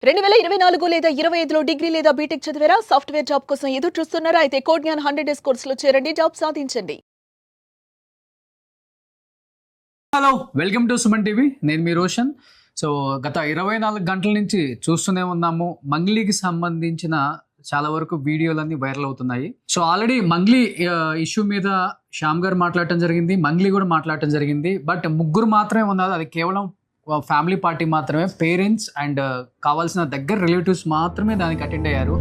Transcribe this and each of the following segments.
2024 లేదా 25లో డిగ్రీ లేదా బీటెక్ చదివారా? సాఫ్ట్‌వేర్ జాబ్ కోసం ఎదురు చూస్తున్నారా? అయితే కోడ్ జ్ఞాన్ 100 డేస్ కోర్సులో చేరండి, జాబ్ సాధించండి. Hello, welcome to Suman TV. నేను మీ రోషన్. సో గత 24 గంటల నుంచి చూస్తూనే ఉన్నాము. మంగ్లీకి సంబంధించిన చాలా వరకు వీడియోలన్నీ వైరల్ అవుతున్నాయి. సో ఆల్రెడీ మంగ్లీ ఇష్యూ మీద శ్యామ్ గారు మాట్లాడటం జరిగింది, మంగ్లీ కూడా మాట్లాడటం జరిగింది. బట్ ముగ్గురు మాత్రమే ఉన్నారు. అది కేవలం ఫ్యామిలీ పార్టీ మాత్రమే. పేరెంట్స్ అండ్ కావాల్సిన దగ్గర రిలేటివ్స్ మాత్రమే దానికి అటెండ్ అయ్యారు.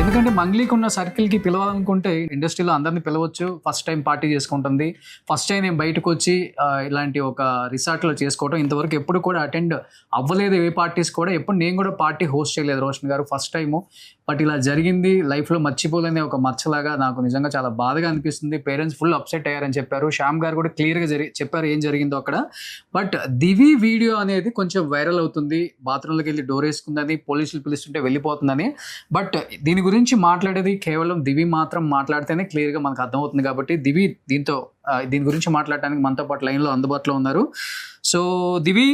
ఎందుకంటే మంగ్లీకి ఉన్న సర్కిల్కి పిలవాలనుకుంటే ఇండస్ట్రీలో అందరినీ పిలవచ్చు. ఫస్ట్ టైం పార్టీ చేసుకుంటుంది. ఫస్ట్ టైం నేను బయటకు వచ్చి ఇలాంటి ఒక రిసార్ట్లో చేసుకోవడం. ఇంతవరకు ఎప్పుడు కూడా అటెండ్ అవ్వలేదు ఏ పార్టీస్ కూడా. ఎప్పుడు నేను కూడా పార్టీ హోస్ట్ చేయలేదు రోషన్ గారు, ఫస్ట్ టైము. బట్ ఇలా జరిగింది. లైఫ్లో మర్చిపోలేని ఒక మచ్చలాగా నాకు నిజంగా చాలా బాధగా అనిపిస్తుంది. పేరెంట్స్ ఫుల్ అప్సెట్ అయ్యారని చెప్పారు. శ్యామ్ గారు కూడా క్లియర్గా చెప్పారు ఏం జరిగిందో అక్కడ. బట్ దివి వీడియో అనేది కొంచెం వైరల్ అవుతుంది. బాత్రూంలోకి వెళ్ళి డోర్ వేసుకుందని, పోలీసులు పిలుస్తుంటే వెళ్ళిపోతుందని. బట్ దీని గురించి మాట్లాడేది కేవలం దివి మాత్రం మాట్లాడితేనే క్లియర్గా మనకు అర్థమవుతుంది. కాబట్టి దివి దీని గురించి మాట్లాడడానికి మనతో పాటు లైన్లో అందుబాటులో ఉన్నారు. సో దివి,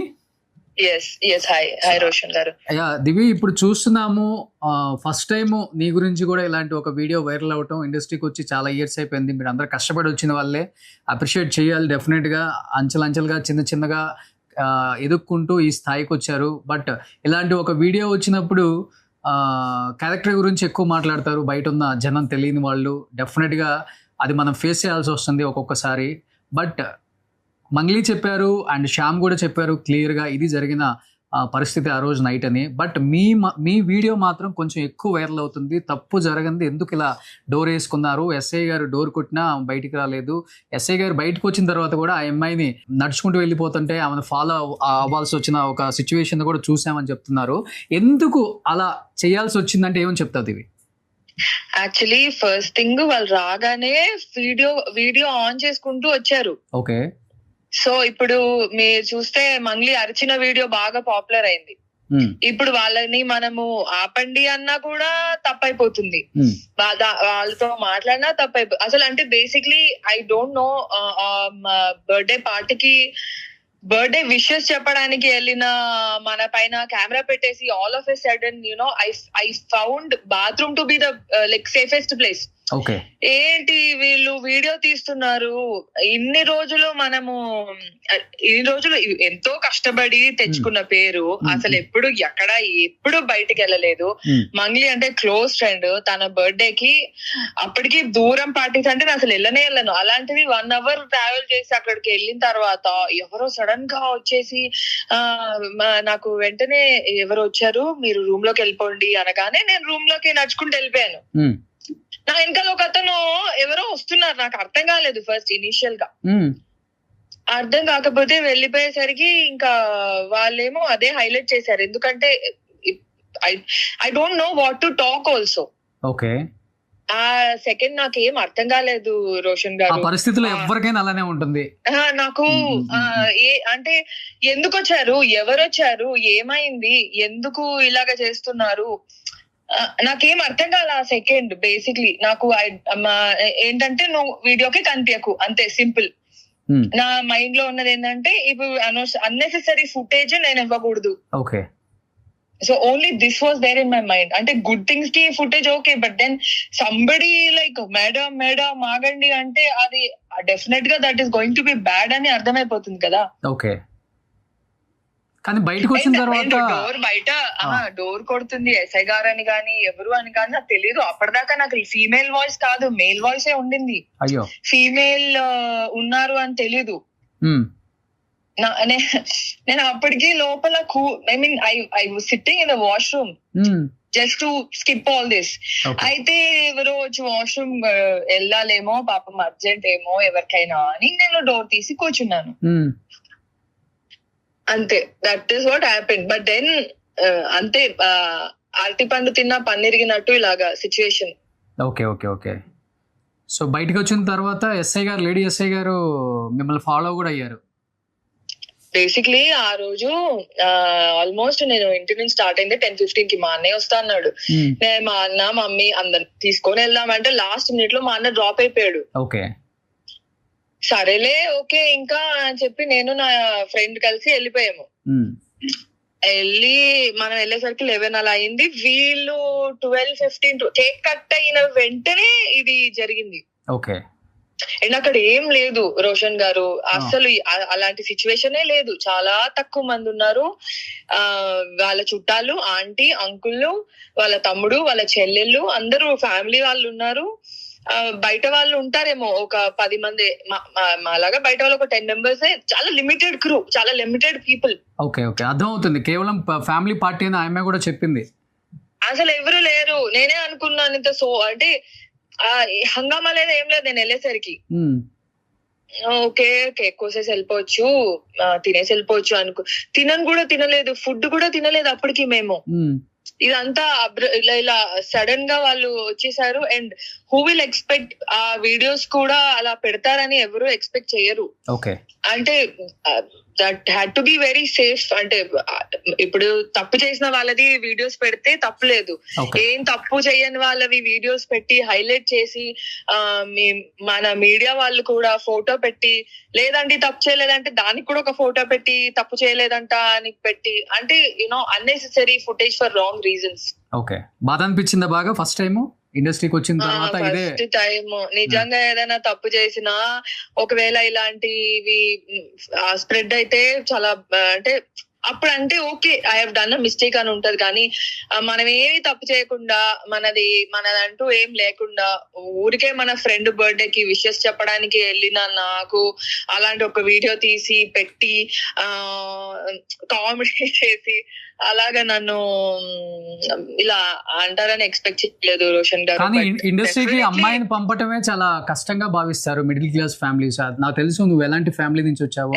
హాయ్ రోషన్ గారు. దివి, ఇప్పుడు చూస్తున్నాము ఫస్ట్ టైం నీ గురించి కూడా ఇలాంటి ఒక వీడియో వైరల్ అవటం. ఇండస్ట్రీకి వచ్చి చాలా ఇయర్స్ అయిపోయింది. మీరు అందరూ కష్టపడి వచ్చిన వాళ్ళే, అప్రిషియేట్ చేయాలి డెఫినెట్గా. అంచెలంచెలుగా చిన్న చిన్నగా ఎదుక్కుంటూ ఈ స్థాయికి వచ్చారు. బట్ ఇలాంటి ఒక వీడియో వచ్చినప్పుడు క్యారెక్టర్ గురించి ఎక్కువ మాట్లాడతారు బయట ఉన్న జనం, తెలియని వాళ్ళు. డెఫినెట్గా అది మనం ఫేస్ చేయాల్సి వస్తుంది ఒక్కొక్కసారి. బట్ మంగ్లీ చెప్పారు అండ్ శ్యామ్ కూడా చెప్పారు క్లియర్గా ఇది జరిగిన పరిస్థితి ఆ రోజు నైట్ అని. బట్ మీ వీడియో మాత్రం కొంచెం ఎక్కువ వైరల్ అవుతుంది. తప్పు జరగంది, ఎందుకు ఇలా డోర్ వేసుకున్నారు? ఎస్ఐ గారు డోర్ కొట్టినా బయటికి రాలేదు. ఎస్ఐ గారు బయటకు వచ్చిన తర్వాత కూడా ఆ అమ్మాయిని నడుచుకుంటూ వెళ్ళిపోతుంటే ఆమెను ఫాలో అవ్వాల్సి వచ్చిన ఒక సిచ్యువేషన్ కూడా చూసామని చెప్తున్నారు. ఎందుకు అలా చేయాల్సి వచ్చిందంటే ఏమని చెప్తావు ఇవి? యాక్చువల్లీ ఫస్ట్ థింగ్, వాళ్ళు రాగానే వీడియో ఆన్ చేసుకుంటూ వచ్చారు. ఓకే. సో ఇప్పుడు మీరు చూస్తే మంగ్లీ అరిచిన వీడియో బాగా పాపులర్ అయింది. ఇప్పుడు వాళ్ళని మనము ఆపండి అన్నా కూడా తప్పైపోతుంది, వాళ్ళతో మాట్లాడినా తప్పైపోతుంది. అసలు అంటే basically I don't know, birthday పార్టీకి బర్త్డే విషెస్ చెప్పడానికి వెళ్ళిన మన పైన కెమెరా పెట్టేసి all of a sudden I found bathroom to be the safest place. ఏంటి వీళ్ళు వీడియో తీస్తున్నారు? ఇన్ని రోజులు ఎంతో కష్టపడి తెచ్చుకున్న పేరు అసలు ఎప్పుడు బయటికి వెళ్ళలేదు. మంగ్లీ అంటే క్లోజ్ ఫ్రెండ్. తన బర్త్డే కి అప్పటికి దూరం పార్టీస్ అంటే నేను అసలు వెళ్ళను. అలాంటివి 1 hour ట్రావెల్ చేసి అక్కడికి వెళ్ళిన తర్వాత ఎవరో సడన్ గా వచ్చేసి నాకు వెంటనే ఎవరు వచ్చారు, మీరు రూమ్ లోకి వెళ్ళిపోండి అనగానే నేను రూమ్ లోకి నడుచుకుంటూ వెళ్ళిపోయాను. నా వెనకాల ఒక అతను ఎవరో వస్తున్నారు, నాకు అర్థం కాలేదు ఫస్ట్ ఇనిషియల్ గా. అర్థం కాకపోతే వెళ్ళిపోయేసరికి ఇంకా వాళ్ళేమో అదే హైలైట్ చేశారు. ఎందుకంటే I don't know what to talk also. Okay. ఆ సెకండ్ నాకేం అర్థం కాలేదు రోషన్ గారు. పరిస్థితుల్లో ఎవరికైనా అలానే ఉంటుంది. నాకు అంటే ఎందుకు వచ్చారు, ఎవరు వచ్చారు, ఏమైంది, ఎందుకు ఇలాగ చేస్తున్నారు, నాకేం అర్థం కాల ఆ సెకండ్. బేసిక్లీ నాకు ఏంటంటే నువ్వు వీడియోకి కనిపించకు, అంతే, సింపుల్. నా మైండ్ లో ఉన్నది ఏంటంటే ఇప్పుడు అన్నెసెసరీ ఫుటేజ్ నేను ఇవ్వకూడదు. Okay. So only this was there in my mind. అంటే గుడ్ థింగ్స్ కి footage okay, but then somebody like madam ఆగండి అంటే అది డెఫినెట్ గా that is going to be bad అని అర్థమైపోతుంది కదా. ఓకే. కానీ బయటకు వచ్చిన తర్వాత డోర్ బయట డోర్ కొడుతుంది ఎస్ఐ గారు అని కానీ ఎవరు అని కానీ నాకు తెలియదు. అప్పటిదాకా నాకు ఫీమేల్ వాయిస్ కాదు, మేల్ వాయిసే ఉండింది. అయ్యో, ఫీమేల్ ఉన్నారు అని తెలీదు. నేను అప్పటికి లోపల I mean I was sitting in the washroom just to skip all this. అయితే ఎవరో వచ్చి వాష్రూమ్ వెళ్ళాలేమో పాపం అర్జెంట్ ఏమో ఎవరికైనా అని నేను డోర్ తీసి కూర్చున్నాను. అంతే, that is what happen. But then అంతే, అరటి పండు తిన్నా పన్నీరిగినట్టు ఇలాగా situation. Okay okay okay. So బయటకు వచ్చిన తర్వాత ఎస్ఐ గారు, లేడీ ఎస్ఐ గారు మిమ్మల్ని ఫాలో కూడా అయ్యారు. బేసిక్లీ ఆ రోజు ఆల్మోస్ట్ నేను ఇంటి నుంచి స్టార్ట్ అయింది 10:15 కి. మా అన్నయ్య వస్తా అన్నాడు. నేను మా అన్న మమ్మీ అందరు తీసుకొని వెళ్దామంటే లాస్ట్ మినిట్ లో మా అన్న డ్రాప్ అయిపోయాడు. ఓకే, సరేలే ఓకే ఇంకా అని చెప్పి నేను నా ఫ్రెండ్ కలిసి వెళ్ళిపోయాము. వెళ్ళి మనం వెళ్ళేసరికి 11 అలా అయింది. వీళ్ళు 12:15 కేక్ కట్ అయిన వెంటనే ఇది జరిగింది. ఓకే. అండ్ అక్కడ ఏం లేదు రోషన్ గారు, అసలు అలాంటి సిచ్యువేషనే లేదు. చాలా తక్కువ మంది ఉన్నారు. వాళ్ళ చుట్టాలు, ఆంటీ, అంకుల్, వాళ్ళ తమ్ముడు, వాళ్ళ చెల్లెళ్ళు, అందరూ ఫ్యామిలీ వాళ్ళు ఉన్నారు. బయట వాళ్ళు ఉంటారేమో ఒక 10 మంది. అలాగా బయట వాళ్ళు ఒక 10 మెంబర్స్. చాలా లిమిటెడ్ క్రూ, చాలా లిమిటెడ్ పీపుల్. ఓకే ఓకే, అర్థం అవుతుంది. కేవలం ఫ్యామిలీ పార్టీ అని ఆమె కూడా చెప్పింది. అసలు ఎవరు లేరు. నేనే అనుకున్నాను ఇంత అంటే హంగామా లేదా ఏం లేదు. నేను వెళ్ళేసరికి ఓకే కేక్ కోసేసి వెళ్ళిపోవచ్చు, తినేసి వెళ్ళిపోవచ్చు తినను కూడా తినలేదు, ఫుడ్ కూడా తినలేదు అప్పటికి మేము. ఇదంతా ఇలా సడన్ గా వాళ్ళు వచ్చేసారు. అండ్ హూ విల్ ఎక్స్పెక్ట్ ఆ వీడియోస్ కూడా అలా పెడతారని ఎవరు ఎక్స్పెక్ట్ చేయరు. అంటే that had to be very safe. అంటే ఇప్పుడు తప్పు చేసిన వాళ్ళది వీడియోస్ పెడితే తప్పులేదు. ఏం తప్పు చేయని వాళ్ళవి వీడియోస్ పెట్టి హైలైట్ చేసి మన మీడియా వాళ్ళు కూడా ఫోటో పెట్టి, లేదంటే తప్పు చేయలేదంటే దానికి కూడా ఒక ఫోటో పెట్టి తప్పు చేయలేదంట అని పెట్టి, అంటే unnecessary footage for wrong reasons. Okay, బాధ అనిపించిందా బాగా ఫస్ట్ టైం ఇండస్ట్రీకి వచ్చిన తర్వాత? ఫస్ట్ టైం నిజంగా ఏదైనా తప్పు చేసినా ఒకవేళ ఇలాంటివి స్ప్రెడ్ అయితే చాలా అంటే అప్పుడు అంటే okay I have done a mistake అని ఉంటది. కానీ మనం ఏమి తప్పు చేయకుండా మనదంటూ ఏం లేకుండా ఊరికే మన ఫ్రెండ్ బర్త్డే కి విషెస్ చెప్పడానికి వెళ్ళిన నాకు అలాంటి ఒక వీడియో తీసి పెట్టి కామెడీ చేసి అలాగా నన్ను ఇలా అంటారని ఎక్స్పెక్ట్ చేయలేదు రోషన్ గారు. కానీ ఇండస్ట్రీకి అమ్మాయిని పంపటమే చాలా కష్టంగా భావిస్తారు మిడిల్ క్లాస్ ఫ్యామిలీస్. నాకు తెలుసు నువ్వు ఎలాంటి ఫ్యామిలీ నుంచి వచ్చావో,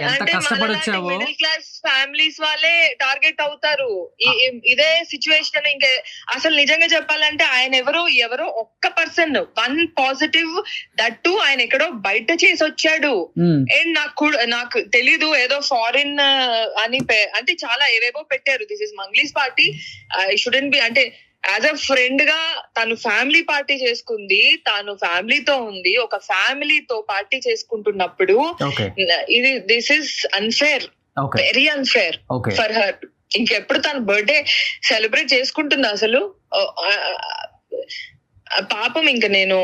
ఎంత కష్టపడి వచ్చావో. మిడిల్ క్లాస్ ఫ్యామిలీస్ వాళ్ళే టార్గెట్ అవుతారు ఇదే సిచ్యువేషన్. ఇంకా అసలు నిజంగా చెప్పాలంటే ఆయన ఎవరో ఒక్క పర్సన్, 1 పాజిటివ్, దట్ టు ఆయన ఎక్కడో బయట చేసి వచ్చాడు. అండ్ నాకు తెలీదు ఏదో ఫారిన్ అని అంటే చాలా ఏవేవో పెట్టారు. This is Mangli's party, I shouldn't be. అంటే యాజ్ అ ఫ్రెండ్ గా తను ఫ్యామిలీ పార్టీ చేసుకుంది, తాను ఫ్యామిలీతో ఉంది, ఒక ఫ్యామిలీతో పార్టీ చేసుకుంటున్నప్పుడు ఇది this is unfair, very unfair for her. ఇంకెప్పుడు తన బర్త్డే సెలబ్రేట్ చేసుకుంటుంది అసలు పాపం. ఇంకా నేను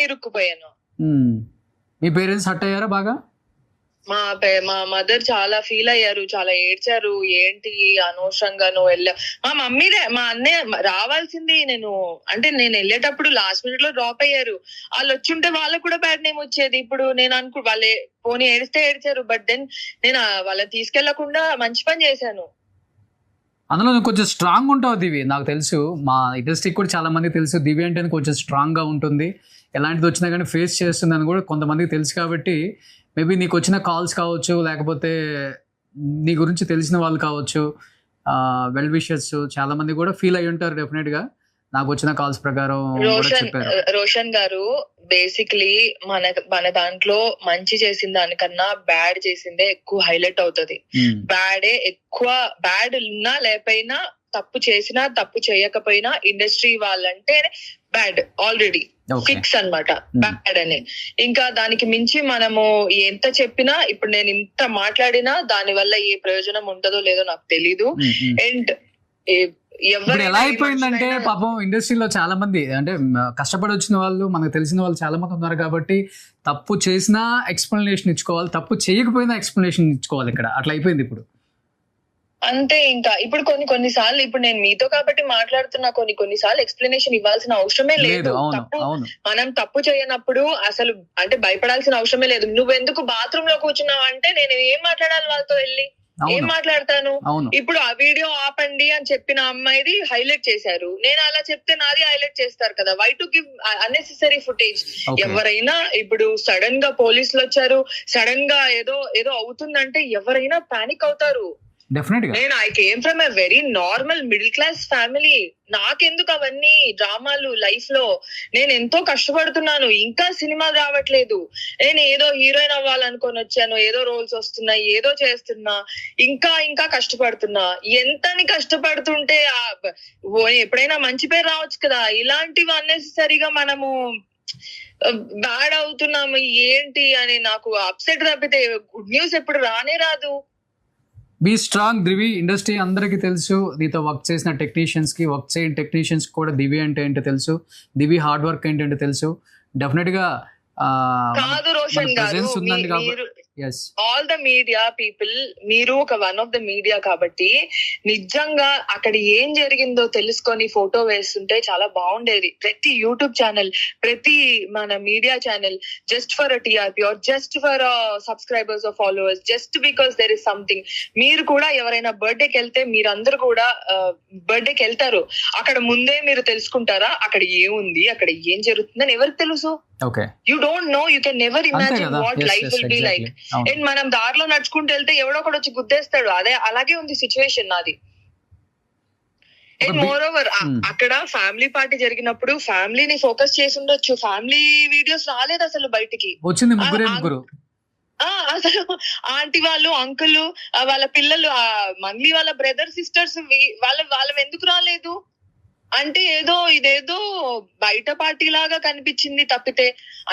ఇరుక్కుపోయాను. మీ పేరెంట్స్ హర్ట్ అయ్యారా బాగా? మా మదర్ చాలా ఫీల్ అయ్యారు, చాలా ఏడ్చారు. ఏంటి అనవసరంగా నువ్వు వెళ్ళావు. మా అన్నయ్య రావాల్సింది నేను వెళ్ళేటప్పుడు లాస్ట్ మినిట్ లో డ్రాప్ అయ్యారు. వాళ్ళు వచ్చుంటే వాళ్ళకు కూడా బ్యాడ్ నేమ్ వచ్చేది. ఇప్పుడు నేను వాళ్ళే పోనీ ఏడిస్తే ఏడ్చారు, బట్ దెన్ నేను వాళ్ళని తీసుకెళ్లకుండా మంచి పని చేశాను. అందులో కొంచెం స్ట్రాంగ్ ఉంటావు దివి, నాకు తెలుసు. మా ఇండస్ట్రీకి కూడా చాలా మంది తెలుసు దివి అంటే కొంచెం స్ట్రాంగ్ గా ఉంటుంది, ఎలాంటిది వచ్చినా కానీ ఫేస్ చేస్తుందని కూడా కొంతమందికి తెలుసు. కాబట్టి మేబీ నీకు వచ్చిన కాల్స్ కావచ్చు, లేకపోతే నీ గురించి తెలిసిన వాళ్ళు కావచ్చు, వెల్ విషర్స్ చాలా మంది కూడా ఫీల్ అయ్యి ఉంటారు డెఫినెట్ గా. నాకు వచ్చిన కాల్స్ ప్రకారం రోషన్ గారు బేసిక్లీ మన దాంట్లో మంచి చేసిన దానికన్నా బ్యాడ్ చేసిందే ఎక్కువ హైలైట్ అవుతుంది. బ్యాడ్ ఉన్నా లేకపోయినా, తప్పు చేసినా తప్పు చేయకపోయినా ఇండస్ట్రీ వాళ్ళంటే బ్యాడ్ ఆల్రెడీ ఫిక్స్ అన్నమాట, బ్యాడ్ అని. ఇంకా దానికి మించి మనము ఎంత చెప్పినా, ఇప్పుడు నేను ఇంత మాట్లాడినా దాని వల్ల ఏ ప్రయోజనం ఉంటుందో లేదో నాకు తెలీదు. అండ్ ఇప్పుడు ఎలా అయిపోయిందంటే పాపం ఇండస్ట్రీలో చాలా మంది అంటే కష్టపడి వచ్చిన వాళ్ళు మనకు తెలిసిన వాళ్ళు చాలా మంది ఉన్నారు కాబట్టి తప్పు చేసినా ఎక్స్ప్లెనేషన్ ఇచ్చుకోవాలి, తప్పు చేయకపోయినా ఎక్స్ప్లెనేషన్ ఇచ్చుకోవాలి. ఇక్కడ అట్లా అయిపోయింది ఇప్పుడు. అంతే. ఇంకా ఇప్పుడు కొన్నిసార్లు ఇప్పుడు నేను మీతో కాబట్టి మాట్లాడుతున్నా, కొన్నిసార్లు ఎక్స్ప్లెనేషన్ ఇవ్వాల్సిన అవసరమే లేదు. మనం తప్పు చేయనప్పుడు అసలు అంటే భయపడాల్సిన అవసరమే లేదు. నువ్వెందుకు బాత్రూమ్ లో కూర్చున్నావు అంటే నేను ఏం మాట్లాడాలి వాళ్ళతో వెళ్ళి, ఏం మాట్లాడతాను? ఇప్పుడు ఆ వీడియో ఆపండి అని చెప్పిన అమ్మాయిది హైలైట్ చేశారు, నేను అలా చెప్తే నాది హైలైట్ చేస్తారు కదా. Why to give unnecessary footage? ఎవరైనా ఇప్పుడు సడన్ గా పోలీసులు వచ్చారు, సడన్ గా ఏదో అవుతుందంటే ఎవరైనా పానిక్ అవుతారు. నేను I came from a very normal middle class family. నాకెందుకు అవన్నీ డ్రామాలు లైఫ్ లో? నేను ఎంతో కష్టపడుతున్నాను, ఇంకా సినిమాలు రావట్లేదు. నేను ఏదో హీరోయిన్ అవ్వాలనుకొని వచ్చాను, ఏదో రోల్స్ వస్తున్నాయి, ఏదో చేస్తున్నా, ఇంకా కష్టపడుతున్నా. ఎంతని కష్టపడుతుంటే ఎప్పుడైనా మంచి పేరు రావచ్చు కదా. ఇలాంటివి అన్నెసెసరీగా మనము బ్యాడ్ అవుతున్నాము ఏంటి అని నాకు అప్సెట్ తప్పితే గుడ్ న్యూస్ ఎప్పుడు రానే రాదు. Be strong Divi. ఇండస్ట్రీ అందరికీ తెలుసు, నీతో వర్క్ చేసిన టెక్నీషియన్స్ కి, వర్క్ చేయని టెక్నీషియన్స్ కూడా దివి అంటే ఏంటో తెలుసు, దివి హార్డ్ వర్క్ ఏంటంటే తెలుసు. డెఫినెట్ గా కాదు రోషన్ గారు, ఆల్ ద మీడియా పీపుల్, మీరు ఒక వన్ ఆఫ్ ద మీడియా కాబట్టి నిజంగా అక్కడ ఏం జరిగిందో తెలుసుకొని ఫోటో వేస్తుంటే చాలా బాగుండేది. ప్రతి యూట్యూబ్ ఛానల్, ప్రతి మన media channel just for TRP or just for subscribers or followers, just because there is something. మీరు కూడా ఎవరైనా బర్త్డేకి వెళ్తే మీరందరూ కూడా బర్త్డేకి వెళ్తారు, అక్కడ ముందే మీరు తెలుసుకుంటారా అక్కడ ఏముంది, అక్కడ ఏం జరుగుతుందని ఎవరికి తెలుసు? You don't know, you can never imagine what life will be like. And మనం దారిలో నడుచుకుంటూ వెళ్తే ఎవడో ఒకడు వచ్చి గుద్దేస్తాడు. అలాగే ఉంది సిచ్యువేషన్ నాది. అండ్ మోర్ ఓవర్ అక్కడ ఫ్యామిలీ పార్టీ జరిగినప్పుడు ఫ్యామిలీని ఫోకస్ చేసి ఉండొచ్చు, ఫ్యామిలీ వీడియోస్ రాలేదు అసలు బయటికి. అసలు ఆంటీ వాళ్ళు, అంకుల్, వాళ్ళ పిల్లలు, మంగ్లీ వాళ్ళ బ్రదర్ సిస్టర్స్ వాళ్ళ ఎందుకు రాలేదు అంటే ఇదేదో బయట పార్టీ లాగా కనిపించింది తప్పితే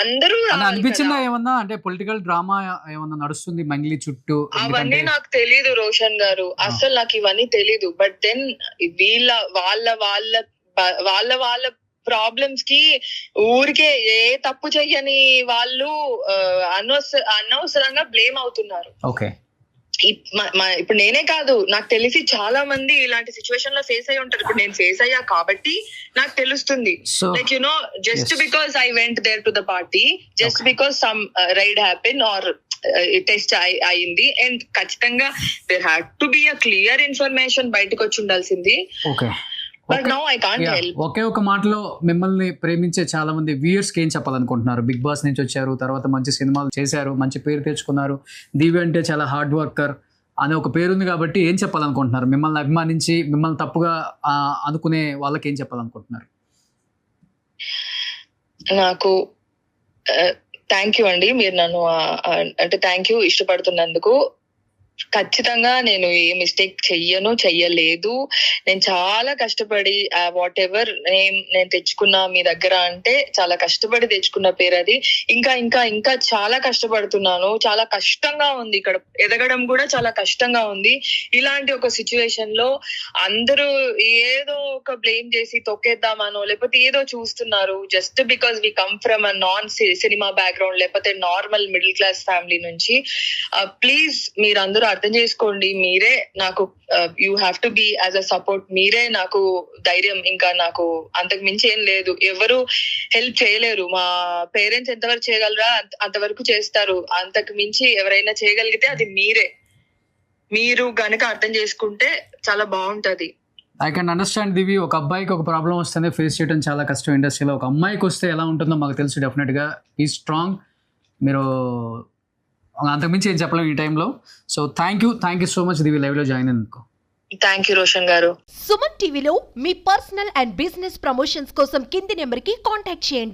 అందరూ అనిపించిందా ఏమన్నా? అంటే పొలిటికల్ డ్రామా ఏమన్నా నడుస్తుంది మంగ్లీ చుట్టూ? అవన్నీ నాకు తెలీదు రోషన్ గారు, అసలు నాకు ఇవన్నీ తెలీదు. బట్ దెన్ వాళ్ళ ప్రాబ్లమ్స్ కి ఊరికే ఏ తప్పు చెయ్యని వాళ్ళు అనవసరంగా బ్లేమ్ అవుతున్నారు. ఇప్పుడు నేనే కాదు, నాకు తెలిసి చాలా మంది ఇలాంటి సిచ్యువేషన్ లో ఫేస్ అయ్యి ఉంటారు. ఇప్పుడు నేను ఫేస్ అయ్యా కాబట్టి నాకు తెలుస్తుంది. Like just because I went there to the party, just because some raid happen or test అయింది, అండ్ ఖచ్చితంగా there had to be a clear information బయటకు వచ్చి ఉండాల్సింది. ఒకే ఒక మాటలో మిమ్మల్ని ప్రేమించే చాలా మంది వ్యూయర్స్ కి ఏం చెప్పాలనుకుంటున్నారు? బిగ్ బాస్ నుంచి వచ్చారు, తర్వాత మంచి సినిమాలు చేశారు, మంచి పేరు తెచ్చుకున్నారు, దివి అంటే చాలా హార్డ్ వర్కర్ అనే ఒక పేరు ఉంది కాబట్టి ఏం చెప్పాలనుకుంటున్నారు? మిమ్మల్ని అభిమానించి మిమ్మల్ని తప్పుగా అనుకునే వాళ్ళకి ఏం చెప్పాలనుకుంటున్నారు? నాకు థ్యాంక్ యూ అండి, మీరు నన్ను అంటే థ్యాంక్ యూ ఇష్టపడుతున్నందుకు. ఖచ్చితంగా నేను ఏ మిస్టేక్ చెయ్యలేదు. నేను చాలా కష్టపడి వాట్ ఎవర్ నేను తెచ్చుకున్నా మీ దగ్గర అంటే చాలా కష్టపడి తెచ్చుకున్న పేరు అది. ఇంకా చాలా కష్టపడుతున్నాను. చాలా కష్టంగా ఉంది, ఇక్కడ ఎదగడం కూడా చాలా కష్టంగా ఉంది. ఇలాంటి ఒక సిచ్యువేషన్ లో అందరూ ఏదో ఒక బ్లేమ్ చేసి తొక్కేద్దామనో లేకపోతే ఏదో చూస్తున్నారు. Just because we come from a non cinema background, లేకపోతే నార్మల్ మిడిల్ క్లాస్ ఫ్యామిలీ నుంచి. ప్లీజ్ మీరందరూ అర్థం చేసుకోండి. మీరే నాకు you have to be as a support. మీరే నాకు ధైర్యం. ఇంకా నాకు అంతకు మించి ఏం లేదు. ఎవరు హెల్ప్ చేయలేరు. మా పేరెంట్స్ ఎంతవరకు చేయగలరా అంతవరకు చేస్తారు. అంతకు మించి ఎవరైనా చేయగలిగితే అది మీరే. మీరు గనక అర్థం చేసుకుంటే చాలా బాగుంటది. ఐ కెన్ అండర్స్టాండ్ దివి. ఒక అబ్బాయికి ఒక ప్రాబ్లం వస్తుంది ఫేస్ చేయడం చాలా కష్టం ఇండస్ట్రీలో. ఒక అమ్మాయికి వస్తే ఎలా ఉంటుందో మాకు తెలుసు. డెఫినెట్ గా బీ స్ట్రాంగ్. మీరు అంతకుమించి ఏం చెప్పలేము ఈ టైంలో. So thank you so much Divi live లో జాయిన్ అయినందుకు. థ్యాంక్ యూ రోషన్ గారు. సుమన్ టీవీలో మీ పర్సనల్ అండ్ బిజినెస్ ప్రమోషన్స్ కోసం కింది నెంబర్ కి కాంటాక్ట్ చేయండి.